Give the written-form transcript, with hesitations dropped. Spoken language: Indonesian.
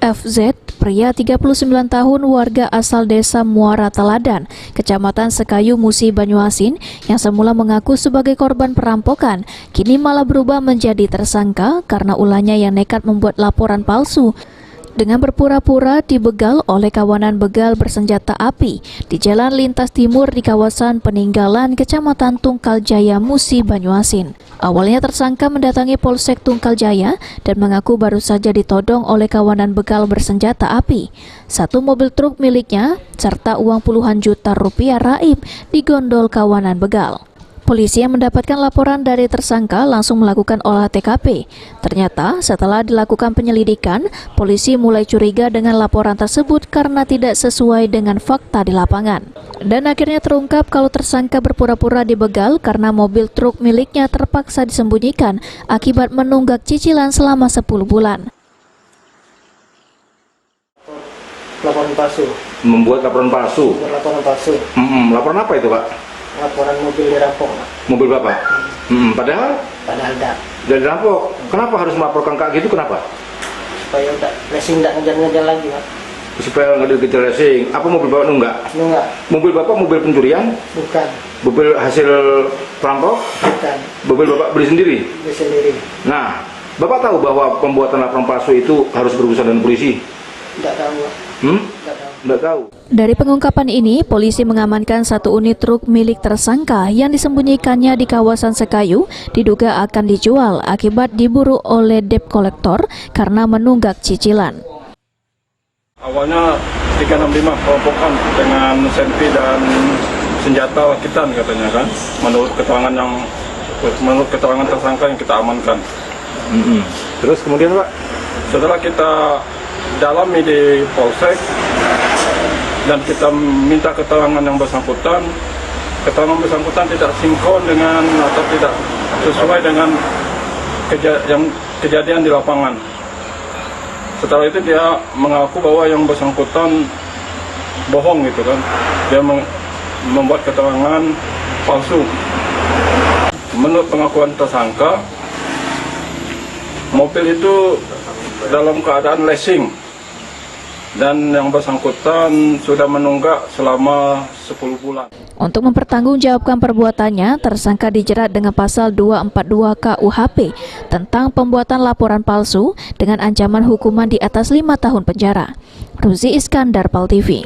FZ, pria 39 tahun warga asal desa Muara Teladan, Kecamatan Sekayu, Musi, Banyuasin, yang semula mengaku sebagai korban perampokan, kini malah berubah menjadi tersangka karena ulahnya yang nekat membuat laporan palsu dengan berpura-pura dibegal oleh kawanan begal bersenjata api di Jalan Lintas Timur di kawasan Peninggalan, Kecamatan Tungkal Jaya, Musi, Banyuasin. Awalnya tersangka mendatangi Polsek Tungkal Jaya dan mengaku baru saja ditodong oleh kawanan begal bersenjata api. Satu mobil truk miliknya serta uang puluhan juta rupiah raib digondol kawanan begal. Polisi yang mendapatkan laporan dari tersangka langsung melakukan olah TKP. Ternyata setelah dilakukan penyelidikan, polisi mulai curiga dengan laporan tersebut karena tidak sesuai dengan fakta di lapangan. Dan akhirnya terungkap kalau tersangka berpura-pura dibegal karena mobil truk miliknya terpaksa disembunyikan akibat menunggak cicilan selama 10 bulan. Laporan palsu. Membuat laporan palsu. Laporan palsu. Laporan apa itu, Pak? Laporan mobil dirampok. Mobil Bapak? Padahal enggak. Dari dirampok. Kenapa harus melaporkan kayak gitu? Kenapa? Supaya udah racing enggak ngejar-ngejar lagi, Pak. Supaya nggak dikejar racing. Apa mobil Bapak nunggak? Nunggak. Mobil Bapak mobil pencurian? Bukan. Mobil hasil perampok? Bukan. Mobil Bapak beli sendiri? Beli sendiri. Nah, Bapak tahu bahwa pembuatan laporan palsu itu harus berurusan dengan polisi? Enggak tahu, Pak. Nggak tahu. Dari pengungkapan ini, polisi mengamankan satu unit truk milik tersangka yang disembunyikannya di kawasan Sekayu, diduga akan dijual akibat diburu oleh debt collector karena menunggak cicilan. Awalnya 365 perampokan dengan senpi dan senjata rakitan katanya kan, menurut keterangan tersangka yang kita amankan. Terus kemudian, Pak? Setelah kita dalami di Polsek dan kita minta keterangan yang bersangkutan, keterangan bersangkutan tidak sinkron dengan atau tidak sesuai dengan kejadian di lapangan. Setelah itu dia mengaku bahwa yang bersangkutan bohong gitu kan, dia membuat keterangan palsu. Menurut pengakuan tersangka, mobil itu dalam keadaan leasing dan yang bersangkutan sudah menunggak selama 10 bulan. Untuk mempertanggungjawabkan perbuatannya, tersangka dijerat dengan pasal 242 KUHP tentang pembuatan laporan palsu dengan ancaman hukuman di atas 5 tahun penjara. Ruzi Iskandar, PAL TV.